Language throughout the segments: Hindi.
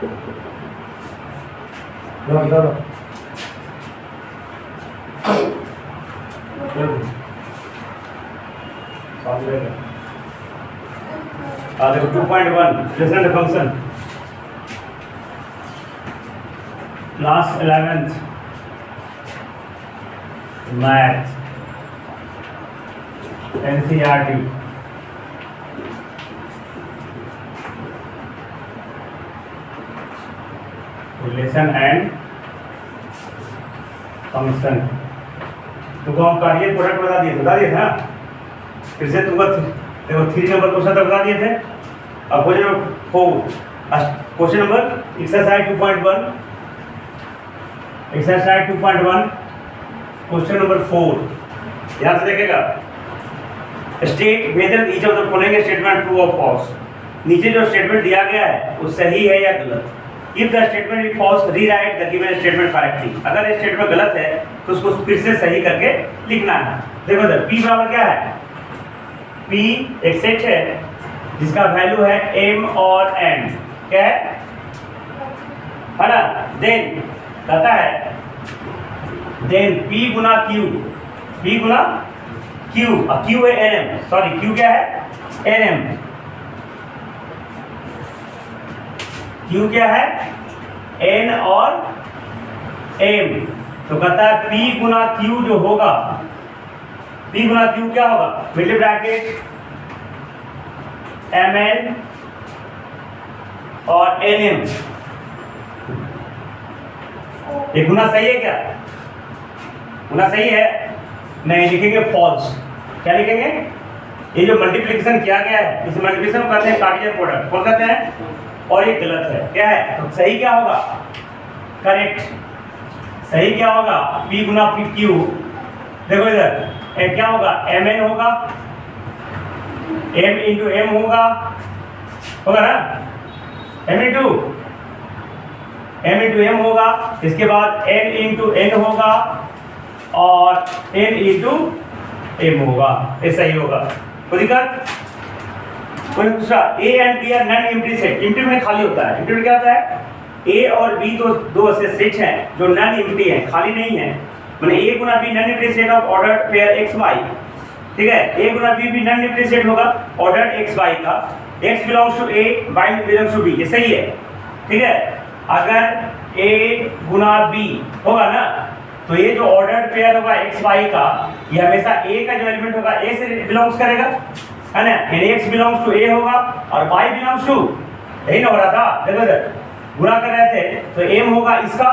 देखो 2.1 present function class 11th math NCERT relation and function। तुमको हम कार्य प्रोडक्ट बता दिए थे ना, फिर से तुमको देखो 3 नंबर क्वेश्चन तक बता दिए थे। अब question number exercise 2.1 question number 4 यहाँ से देखेगा state whether each of the following statement true और फॉल्स। नीचे जो स्टेटमेंट दिया गया है वो सही है या गलत। If the statement is false rewrite the given statement correctly. अगर ये स्टेटमेंट गलत है तो उसको फिर से सही करके लिखना है। देखो इधर p बराबर क्या है, p एक सेट है जिसका वैल्यू है m और n, क्या है ना। देन कहता है देन p गुना q और q है nm, सॉरी q क्या है nm, q क्या है n और m। तो कहता है p गुना q जो होगा, p गुना q क्या होगा, मिडिल ब्रैकेट mn और nm। ये गुना सही है क्या, गुना सही है नहीं, लिखेंगे फॉल्स। क्या लिखेंगे, ये जो मल्टीप्लिकेशन किया गया है इस मल्टीप्लिकेशन को कहते हैं कार्टेशियन प्रोडक्ट, कौन कहते हैं, और ये गलत है। क्या है, तो सही क्या होगा, करेक्ट सही क्या होगा p गुना q। देखो इधर क्या होगा mn होगा, m इंटू m होगा ना, m इंटू m होगा, इसके बाद n इंटू n होगा और n इंटू m होगा, ऐसा ही होगा। कोई दिक्कत, कोई दूसरा a and b are non empty set. Empty में खाली होता है, एम्प्टी में क्या होता है a और b दो ऐसे सेट हैं जो नॉन एम्प्टी हैं, खाली नहीं है। माने a गुना b non empty set of ordered pair x y, ठीक है। a गुना b भी नॉन एम्प्टी सेट होगा ऑर्डर्ड x y का, x belongs to a y belongs to b, ये सही है, ठीक है। अगर a गुना b होगा ना तो ये जो ऑर्डर्ड पेयर होगा x y का, ये हमेशा a का जो एलिमेंट होगा a से बिलोंग्स करेगा, है ना। यानी x बिलोंग्स टू a होगा और y बिलोंग्स टू, यही ना हो रहा था, देखो इधर गुणा कर रहे थे तो m होगा इसका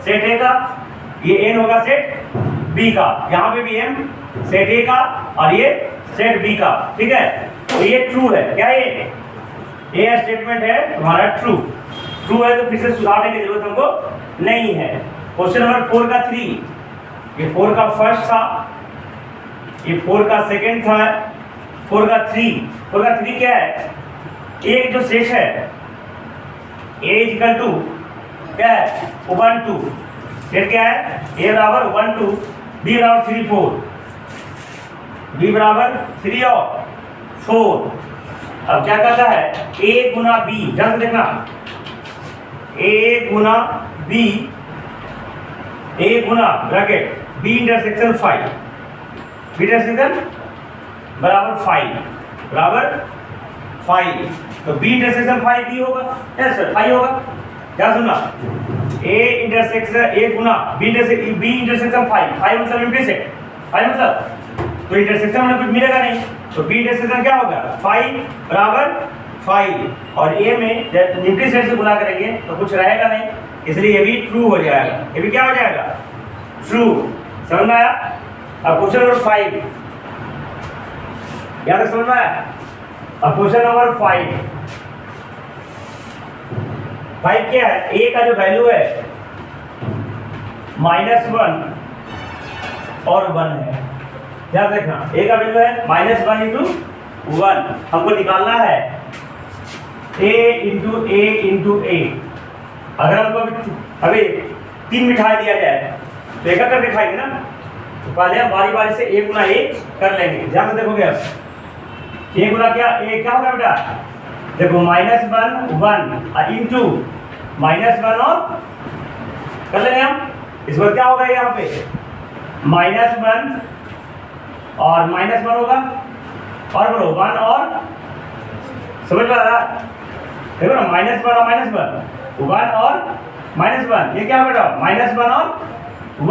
सेट a का, ये n होगा सेट b का, यहाँ पे भी m सेट a का और ये सेट b का, ठीक है। तो ये ट्रू है, क्या ये स्टेटमेंट है तुम्हारा ट्रू है, तो फिर से सुधारने की जरूरत हमको नहीं है। क्वेश्चन नंबर 4 का 3, ये 4 का फर्स्ट था, ये 4 का सेकंड था, 4 का 3 क्या है, एक जो शेष है a इक्वल टू क्या है 1 2, सेट क्या है a बराबर 1 2, b बराबर 3 4, b बराबर 3 और 4। अब क्या कहता है a गुना b, ध्यान से देखना, a गुना b, a Guna bracket b intersection 5, b intersection बराबर 5, तो b इंटरसेक्शन 5 b होगा, यस सर 5 होगा। क्या सुनना, a इंटरसेक्शन a गुना b इंटरसेक्शन 5 मतलब इंटरसेक्ट 5 मतलब, तो इंटरसेक्शन में कुछ मिलेगा नहीं, तो b इंटरसेक्शन क्या होगा 5 बराबर 5, और a में जब इंटरसेक्ट से गुणा करेंगे तो कुछ रहेगा नहीं, इसलिए ये भी ट्रू हो जाएगा, ये भी क्या हो जाएगा ट्रू। समझ में आया। अब क्वेश्चन नंबर 5 याद समझ में आया। अब क्वेश्चन नंबर 5 क्या है, a का जो वैल्यू है -1 और 1 है, ध्यान रखना a का वैल्यू है -1 इंटू 1, हमको निकालना है a इंटू a। अगर हमको अभी 3 मिठाई दिया जाए तो एक करके खाएंगे ना, तो पहले हम बारी बारी से a गुना a कर लेंगे। ध्यान से देखोगे, अब a गुना क्या a क्या होगा बेटा देखो -1 इंटू -1 और कर लेंगे हम। इस बार क्या होगा यहाँ पे -1 और -1 होगा और बोलो 1 और समझ में आ रहा देखो ना -1 और -1 और -1 ये क्या बेटा -1 और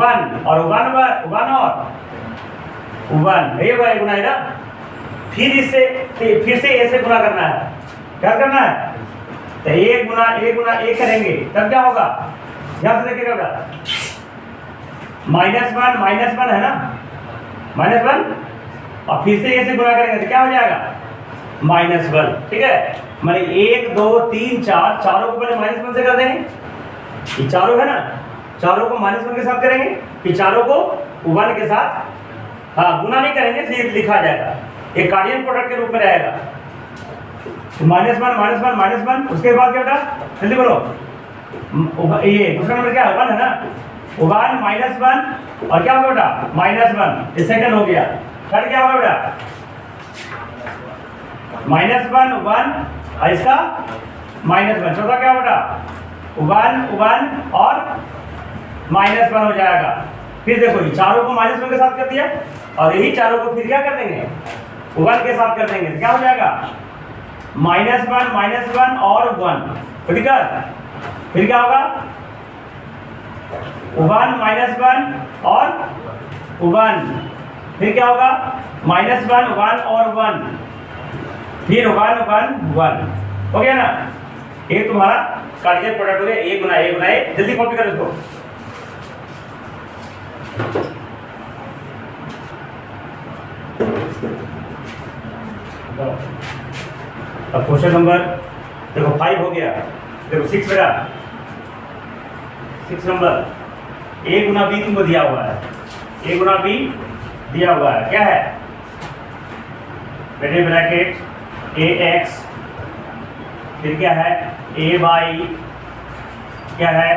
1 और 1 और 1 ये होगा गुना है ना। फिर से ऐसे गुना करना है। क्या करना है तो a गुना a करेंगे तब क्या होगा ध्यान से देखिएगा बेटा -1 है ना -1 और फिर से ऐसे गुना करेंगे तो क्या हो जाएगा -1 ठीक है। माने 1 2 3 4 चारों को पहले -1 से कर देंगे। ये चारों है ना चारों को -1 के साथ करेंगे फिर चारों को 1 के साथ हाँ गुना नहीं करेंगे फिर लिखा जाएगा एक कार्डियन प्रोडक्ट के रूप में रहेगा। -1 उसके बाद क्या बेटा जल्दी बोलो ये दूसरा नंबर क्या है 1 है ना 1 -1 और क्या होगा बेटा -1 ये सेकंड हो गया। थर्ड क्या होगा बेटा -1 और इसका -1 चौथा क्या बेटा 1 और -1 हो जाएगा। फिर देखो ये चारों को -1 के साथ कर दिया और यही चारों को फिर क्या कर देंगे 1 के साथ कर देंगे तो क्या हो जाएगा -1 और 1 ठीक है। फिर क्या होगा 1 -1 और 1 फिर क्या होगा -1 और 1 फिर 1 हो गया ना। ये तुम्हारा कार्डियन प्रोडक्ट हो गया a गुना a जल्दी कॉपी करो इसको। अब क्वेश्चन नंबर देखो 5 हो गया। देखो 6 बेटा 6 नंबर a गुना b तुमको दिया हुआ है a गुना b दिया हुआ है क्या है बेटे ब्रैकेट ax फिर क्या है a बाई क्या है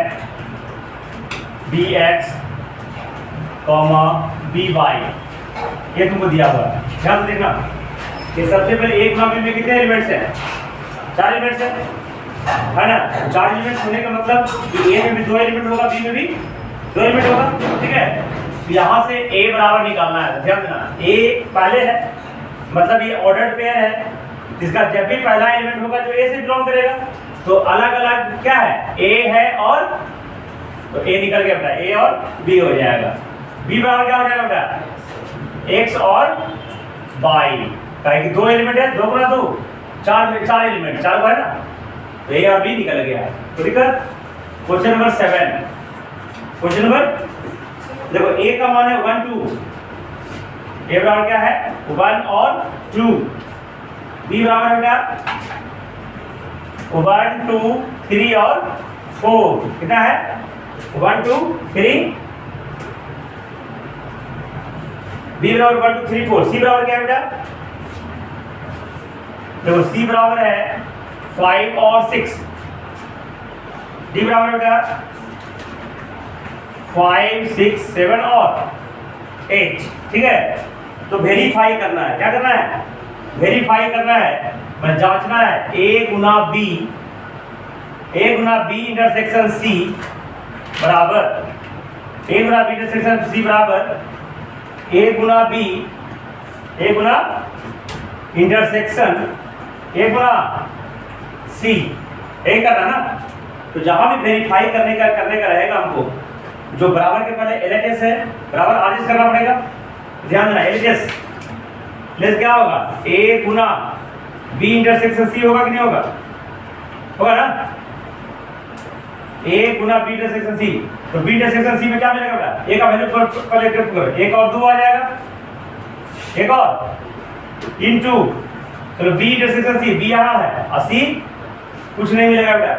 bx कॉमा b बाई ये तुमको दिया हुआ है। ध्यान से देखना कि सबसे पहले एक गुना b में कितने एलिमेंट्स हैं 4 एलिमेंट्स है ना। 4 एलिमेंट्स होने का मतलब कि a में भी 2 एलिमेंट होगा b में भी 2 एलिमेंट होगा ठीक है। तो यहाँ से a बराबर निकालना है। ध्यान देना a पहले है मतलब ये ऑर्डर्ड पेयर है जिसका जब भी पहला एलिमेंट होगा जो a से बिलोंग करेगा तो अलग अलग क्या है a है और तो a निकल गया बेटा a और b हो जाएगा। b बराबर क्या हो जाएगा बेटा x और y कहे कि 2 एलिमेंट है 2 गुना 2 4 एलिमेंट 4 है ना तो a और b निकल गया। तो दिक्कत क्वेश्चन नंबर 7 क्वेश्चन नंबर देखो a का मान है 1 2 a बराबर क्या है 1 और 2 b बराबर है बेटा 1 2 3 और 4 कितना है 1 2 3 b बराबर 1 2 3 4 c बराबर क्या है बेटा देखो c बराबर है 5 और 6 d बराबर है बेटा 5 6 7 और 8 ठीक है। तो वेरीफाई करना है क्या करना है वेरीफाई करना है मैं जांचना है a गुना b इंटरसेक्शन c बराबर a गुना b इंटरसेक्शन c बराबर a गुना b intersection a Guna c यही करना ना। तो जहां भी वेरीफाई करने का रहेगा हमको जो बराबर के पहले LHS है बराबर RHS करना पड़ेगा। ध्यान देना LHS क्या होगा a गुना b इंटरसेक्शन c होगा कि नहीं होगा होगा ना a गुना b इंटरसेक्शन c तो b इंटरसेक्शन c में क्या मिलेगा बेटा a का वैल्यू पहले करो 1 और 2 आ जाएगा 1 और इनटू चलो b इंटरसेक्शन c b यहाँ है और c कुछ नहीं मिलेगा बेटा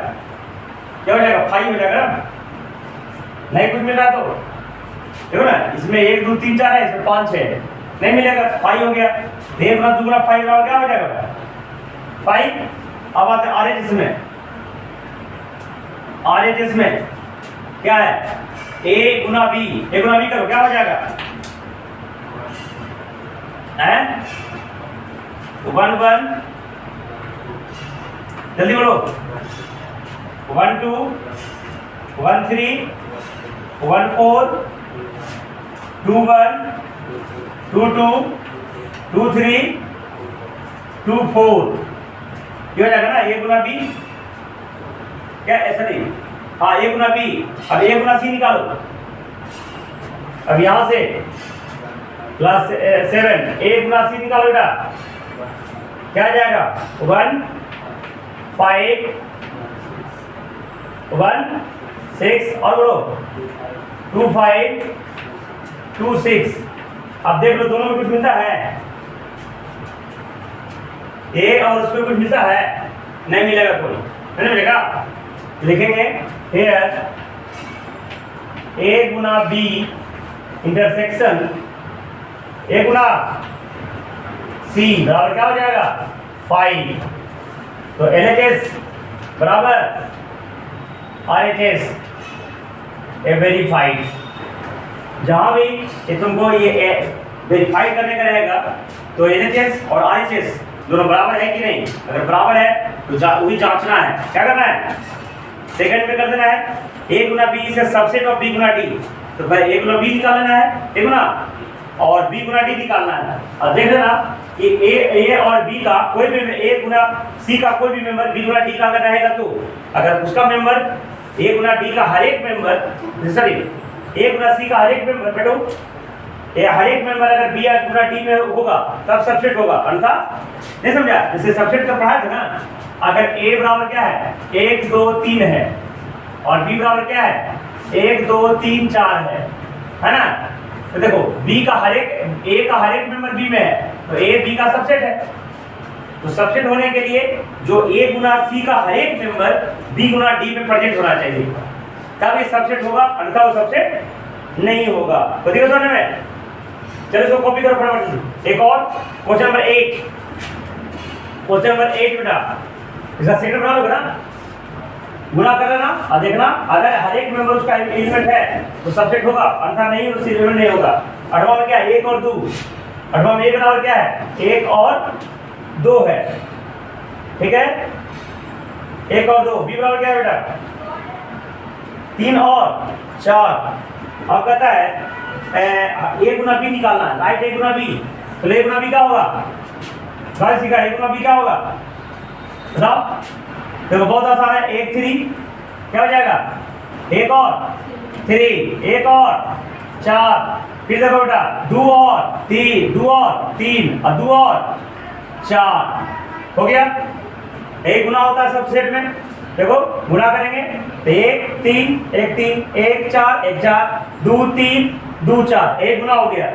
क्या हो जाएगा 5 हो जाएगा ना नहीं कुछ मिल रहा तो देखो ना इसमें 1 2 3 4 है इसमें 5 6 नहीं मिलेगा 5 हो गया 1 गुना 2 गुना 5 बराबर क्या हो जाएगा 5। अब आते RHS में RHS में क्या है a गुना b करो क्या हो जाएगा 1 1 जल्दी बोलो। 1 2 1 3 1 4 2 1 2 2 2 3 2 4। ये हो जाएगा ना a गुना b, क्या ऐसा नहीं, हाँ a गुना b। अब a गुना c निकालो। अब यहां से प्लस 7 a गुना c निकालो बेटा, क्या आ जाएगा 1 5 1 6 और बोलो 2 5 2 6। अब देख लो दोनों में कुछ मिलता है, ए और उसमें कुछ मिलता है, नहीं मिलेगा, कोई नहीं मिलेगा। लिखेंगे हेयर ए गुना बी इंटरसेक्शन ए गुना सी बराबर क्या हो जाएगा 5। तो LHS बराबर RHS ए वेरीफाइड। जहां भी ये तुमको ये वेरीफाई करने का रहेगा तो LHS और RHS दोनों बराबर है कि नहीं, अगर बराबर है तो वही जांचना है। क्या करना है, सेकंड में कर देना है a गुना b से subset of b Guna d। तो भाई a गुना b निकाल लेना है, a गुना, और b गुना d निकालना है। और देख लेना कि a और b का कोई भी a गुना c का कोई भी मेंबर b गुना d का अगर रहेगा तो अगर उसका मेंबर a गुना d का हर एक member, sorry a Guna c का हर एक मेंबर बेटो, ये हर एक मेंबर अगर b गुना d में होगा तब सबसेट होगा, अन्यथा नहीं समझा। जैसे सबसेट का पढ़ा था ना, अगर a बराबर क्या है 1 2 3 है और b बराबर क्या है 1 2 3 4 है ना। तो देखो b का हर एक a का हर एक मेंबर b में है तो a b का सबसेट है। तो सबसेट होने के लिए जो a गुना c का हर एक मेंबर b गुना d में प्रेजेंट होना चाहिए, तब ये सबसेट होगा, अन्यथा वो सबसेट नहीं होगा। तो देखो समझ में, चलो इसको कॉपी करो फटाफट। एक और क्वेश्चन नंबर 8, क्वेश्चन नंबर 8 बेटा, इसका सेकंड बना लोगे ना, गुना कर लेना और देखना अगर हर एक मेंबर उसका एलिमेंट है तो सबसेट होगा, अन्यथा नहीं, उससे एलिमेंट नहीं होगा। अठवां में क्या है 1 और 2, अठवां में 1 बराबर क्या है 1 और 2 है, ठीक है 1 और 2। b बराबर क्या है बेटा 3 और 4। अब कहता है a गुना b निकालना है, राइट a गुना b। तो a गुना b क्या होगा, गाइस सीखा a गुना b क्या होगा बताओ। देखो बहुत आसान है, 1 3 क्या हो जाएगा 1 और 3 1 और 4, फिर देखो बेटा 2 और 3 2 और 3 और 2 और 4 हो गया। एक गुना होता है सबसेट में, देखो गुना करेंगे तो 1 3 1 3 1 4 1 4 2 3 2 4, एक गुना हो गया,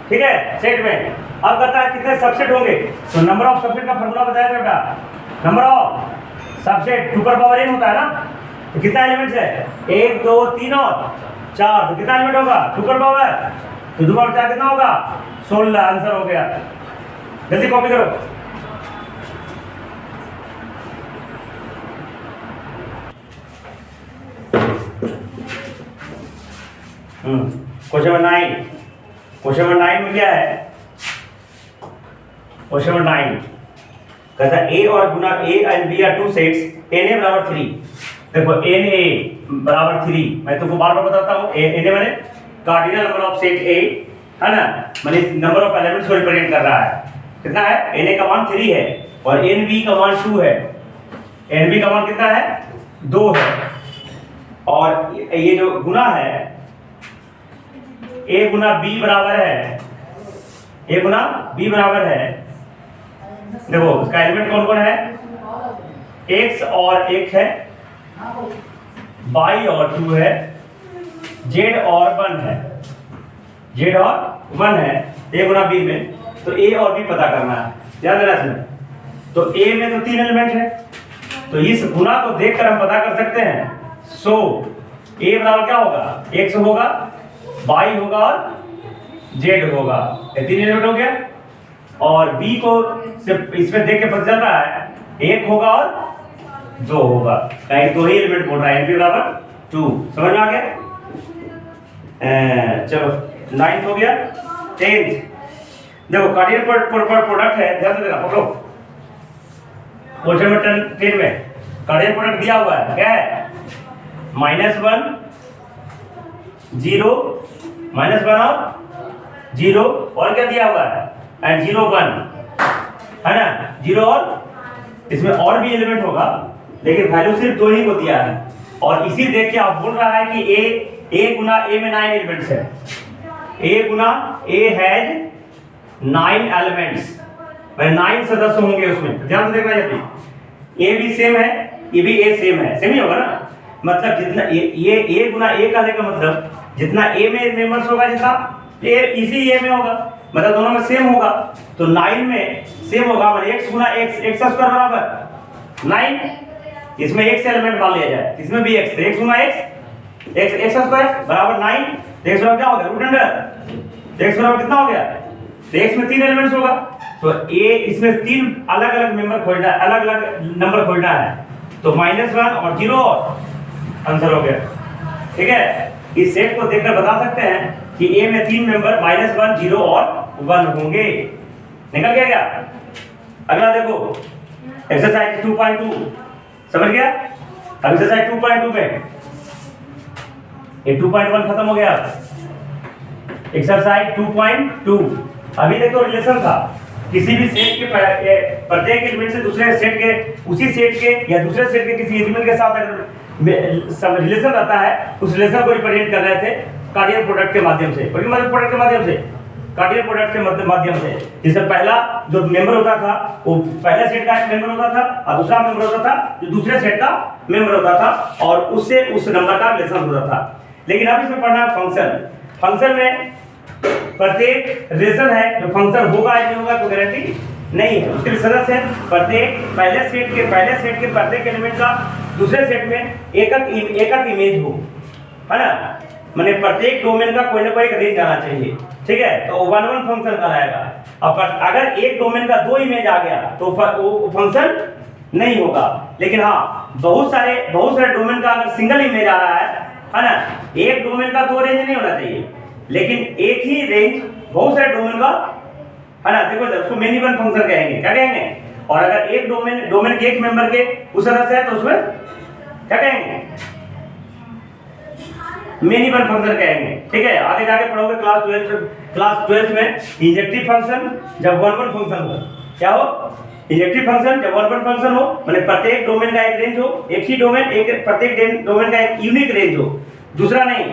ठीक है सेट में। अब कहता है कितने सबसेट होंगे, तो नंबर ऑफ सबसेट का फार्मूला बताया था बेटा, नंबर ऑफ सबसेट 2 पर पावर n होता है ना। तो कितना एलिमेंट्स है 1 2 3 और 4, तो कितना एलिमेंट होगा 2 पर पावर, तो 2 पर 4 कितना होगा 16, आंसर हो गया। जल्दी कॉपी करो। क्वेश्चन नंबर 9, क्वेश्चन नंबर 9 में क्या है, क्वेश्चन नंबर 9 कहता है a और गुना a and b are two sets na बराबर 3। देखो na बराबर 3, मैं तुमको बार बार बताता हूँ, na माने cardinal number of set a है ना, माने नंबर ऑफ एलिमेंट्स को रिप्रेजेंट कर रहा है। कितना है na का मान 3 है और nb का मान 2 है, nb का मान कितना है 2 है। और ये जो गुना है a गुना b बराबर है, a गुना b बराबर है, देखो इसका एलिमेंट कौन कौन है x और 1 है, y और 2 है, z और 1 है, z और 1 है a गुना b में। तो a और b पता करना है, ध्यान देना इसमें। तो a में तो 3 एलिमेंट है, तो इस गुना को देखकर हम पता कर सकते हैं। सो a बराबर क्या होगा x होगा, y होगा और z होगा, ये 3 एलिमेंट हो गया। और b को सिर्फ इसमें देख के पता चल रहा है 1 होगा और 2 होगा, कहीं 2 ही एलिमेंट बोल रहा है, nb बराबर 2। समझ में आ गया। चलो 9th हो गया। 10th देखो कार्डिनल प्रोडक्ट है, ध्यान से देखना, पकड़ो क्वेश्चन नंबर 10 में कार्डियल प्रोडक्ट दिया हुआ है, क्या है -1 0 -1 और 0 और क्या दिया हुआ है एंड 0 1 है ना, 0 और इसमें और भी एलिमेंट होगा लेकिन वैल्यू सिर्फ 2 ही को दिया है। और इसी देख के आप बोल रहा है कि a गुना a में 9 एलिमेंट्स है, a Guna a has 9 elements, मैं 9 सदस्य होंगे उसमें, ध्यान से देखना जब a भी सेम है, ये भी a सेम है, सेम ही होगा ना, मतलब जितना ये a गुना a कहने का मतलब जितना a में मेंबर्स होगा जितना a इसी a में होगा, मतलब दोनों में सेम होगा, तो 9 में सेम होगा, मतलब x गुना x स्क्वायर बराबर 9, इसमें x एलिमेंट मान लिया जाए, इसमें भी x गुना x स्क्वायर बराबर 9, तो x बराबर क्या हो गया रूट अंडर, x बराबर कितना हो गया, तो x में 3 एलिमेंट्स होगा, तो a इसमें 3 अलग अलग मेंबर खोजना है, अलग अलग नंबर खोजना है, तो -1 और 0 और आंसर हो गया। ठीक है, इस सेट को देखकर बता सकते हैं कि a में 3 मेंबर -1 0 और 1 होंगे। निकल गया क्या? अगला देखो एक्सरसाइज 2.2, समझ गया? अब एक्सरसाइज 2.2 में ये 2.1 खत्म हो गया, एक्सरसाइज 2.2 अभी देखो रिलेशन था, किसी भी सेट के प्रत्येक एलिमेंट से दूसरे सेट के, उसी सेट के या दूसरे सेट के किसी एलिमेंट के साथ अगर सब रिलेशन रहता है, उस रिलेशन को रिप्रेजेंट कर रहे थे कार्डियल प्रोडक्ट के माध्यम से, प्रोडक्ट के माध्यम से, कार्डियल प्रोडक्ट के माध्यम से, जिससे पहला जो मेंबर होता था वो पहले सेट का एक मेंबर होता था और दूसरा मेंबर होता था जो दूसरे सेट का मेंबर होता था और उससे उस नंबर का रिलेशन होता था। लेकिन अब इसमें पढ़ना फंक्शन, फंक्शन में प्रत्येक रिलेशन है, जो फंक्शन होगा या नहीं होगा तो गारंटी नहीं है, उसके सदस्य है प्रत्येक पहले सेट के प्रत्येक एलिमेंट का दूसरे सेट में एक इमेज हो, है ना, माने प्रत्येक डोमेन का कोई ना कोई रेंज आना चाहिए। ठीक है, तो 1 फंक्शन कहलाएगा। अब अगर एक डोमेन का 2 इमेज आ गया तो वो फंक्शन नहीं होगा, लेकिन हाँ बहुत सारे डोमेन का अगर सिंगल इमेज आ रहा है ना, एक डोमेन का 2 रेंज नहीं होना चाहिए, लेकिन एक ही रेंज बहुत सारे डोमेन का, है ना, देखो उसको मेनी वन फंक्शन कहेंगे, क्या कहेंगे, और अगर एक डोमेन के एक मेंबर के उस तरह से है तो उसमें क्या कहेंगे, मेनी वन फंक्शन कहेंगे। ठीक है, आगे जाके पढ़ोगे क्लास 12 में इंजेक्टिव फंक्शन जब 1 फंक्शन हो, क्या हो, इंजेक्टिव फंक्शन जब 1 फंक्शन हो, माने प्रत्येक डोमेन का एक रेंज हो, एक ही डोमेन प्रत्येक डोमेन का एक यूनिक रेंज हो, दूसरा नहीं,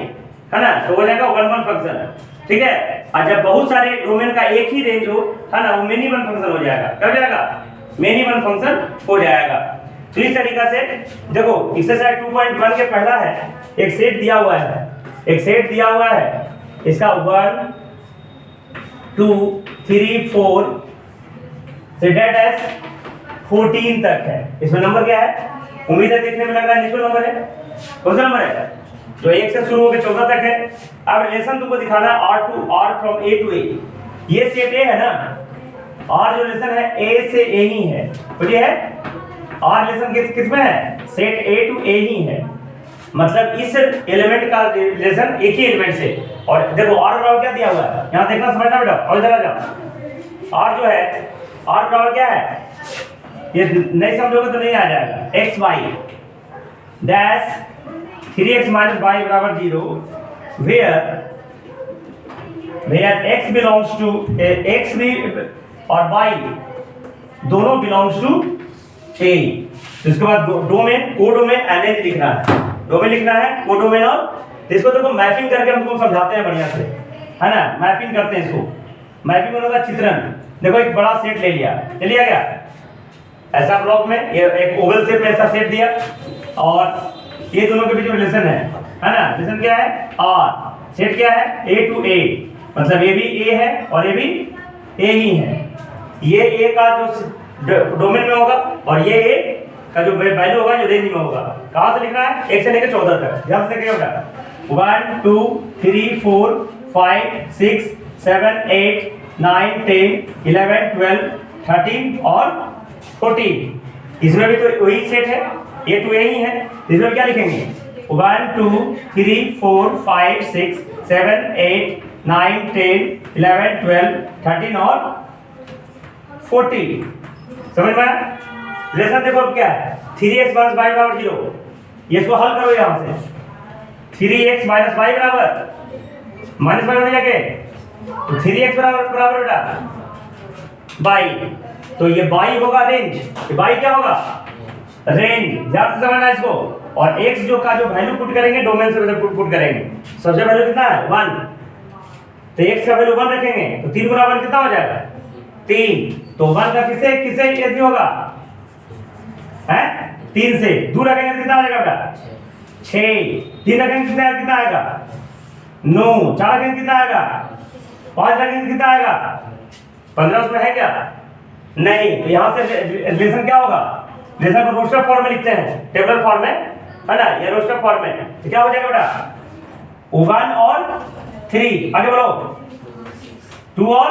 है ना, तो हो जाएगा 1 फंक्शन। ठीक है, और जब बहुत सारे डोमेन का एक ही रेंज हो, है ना, वो मेनी वन फंक्शन हो जाएगा, क्या हो जाएगा, मेनी वन फंक्शन हो जाएगा। तो इस तरीका से देखो एक्सरसाइज 2.1 के पहला है, एक सेट दिया हुआ है, इसका 1 2 3 4 से डेट एस 14 तक है, इसमें नंबर क्या है, उम्मीद है देखने में लग रहा है निचला नंबर है, कौन सा नंबर है, तो 1 से शुरू होकर 14 तक है। अब रिलेशन तुमको दिखाना है R from A to A, ये सेट A है ना, R जो रिलेशन है A से A ही है, तो ये है R रिलेशन किसमें है, सेट A टू A ही है, मतलब इस एलिमेंट का रिलेशन एक ही एलिमेंट से। और देखो R बराबर क्या दिया हुआ है, यहाँ देखना समझना बेटा, और जरा जाओ, R जो है, R बराबर क्या है, ये नहीं समझोगे तो नहीं आ जाएगा, x y dash 3x minus y बराबर 0, where x belongs to x भी और y दोनों belongs to A। तो इसके बाद डोमेन, कोडोमेन, एनएच लिखना है, डोमेन लिखना है, कोडोमेन, और इसको देखो मैपिंग करके हम तुमको समझाते हैं बढ़िया से, है ना, मैपिंग करते हैं इसको, मैपिंग होगा चित्रण। देखो एक बड़ा सेट ले लिया क्या, ऐसा ब्लॉक में ये एक ओवल शेप में ऐसा सेट दिया, और ये दोनों के बीच में रिलेशन है ना, रिलेशन क्या है, R, सेट क्या है, A टू A, मतलब ये भी A है और ये भी A ही है, ये A का जो डोमेन में होगा और ये A का जो वैल्यू होगा जो रेंज में होगा। कहां से लिखना है, 1 से लेकर 14 तक, ध्यान से देखिएगा, 1 2 3 4 5 6 7 8 9 10 11 12 13 और 14। इसमें भी तो वही सेट है, A टू A ही है, इसमें क्या लिखेंगे, 1 2 3 4 5 6 7 8 9 10 11 12 13 और 14। समझ में आया? रिलेशन देखो अब क्या है, 3x माइनस वाई बराबर 0, ये इसको हल करो यहां से। 3x माइनस वाई बराबर माइनस वाई होने जाके तो 3x बराबर बेटा बाई, तो ये बाई होगा रेंज, ये बाई क्या होगा रेंज, ध्यान से समझना इसको। और x जो का जो वैल्यू पुट करेंगे डोमेन से पुट करेंगे, सबसे वैल्यू कितना है 1, तो x का वैल्यू 1 रखेंगे तो 3 गुना 1 कितना हो जाएगा 3, तो 1 का किससे किससे ऐसे होगा है 3 से, 2 रखेंगे तो कितना आ जाएगा बेटा 6, 3 रखेंगे कितना आएगा 9, 4 रखेंगे कितना आएगा 5 रखेंगे कितना आएगा 15, उसमें है क्या नहीं, तो यहाँ से रिलेशन क्या होगा, रिलेशन को रोस्टर फॉर्म में लिखते हैं, टेबलर फॉर्म में है ना, ये रोस्टर फॉर्म में, तो क्या हो जाएगा बेटा 1 और 3, आगे बढ़ो 2 और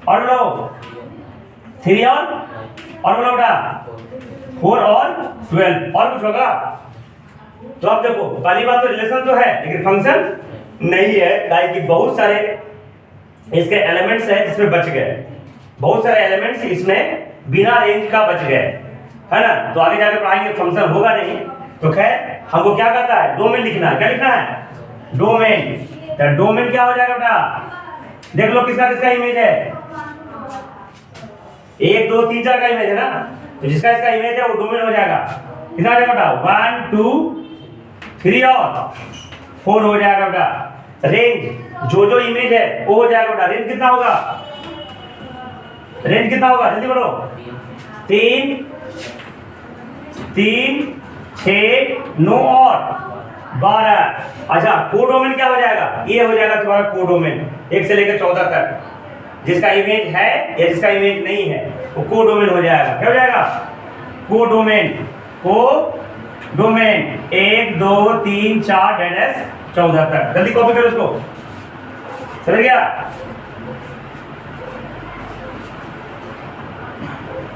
बढ़ो 3 और बढ़ो बेटा 4 और 12, और कुछ होगा। तो अब देखो पहली बात तो रिलेशन तो है लेकिन फंक्शन नहीं है, लाइक कि बहुत सारे इसके एलिमेंट्स हैं जिसमें बच गए, बहुत सारे एलिमेंट्स इसमें बिना रेंज का बच गए है ना, तो आगे जाकर पढ़ाएंगे फंक्शन होगा नहीं। तो खैर हमको क्या कहता है डोमेन लिखना है, क्या लिखना है डोमेन, तो डोमेन क्या हो जाएगा बेटा देख लो किसका किसका इमेज है, 1 2 3 4 का इमेज है ना, तो जिसका इसका इमेज है वो डोमेन हो जाएगा, कितना हो जाएगा बेटा 1 2 3 और 4 हो जाएगा बेटा। रेंज जो इमेज है वो हो जाएगा बेटा, रेंज कितना होगा, रेंज कितना होगा जल्दी बोलो 3 3 6 9 और 12। अच्छा कोडोमेन क्या हो जाएगा, ये हो जाएगा तुम्हारा कोडोमेन 1 से लेकर 14 तक, जिसका इमेज है या जिसका इमेज नहीं है वो कोडोमेन हो जाएगा, क्या हो जाएगा कोडोमेन, कोडोमेन 1 2 3 4 14 तक, जल्दी कॉपी करो उसको, समझ गया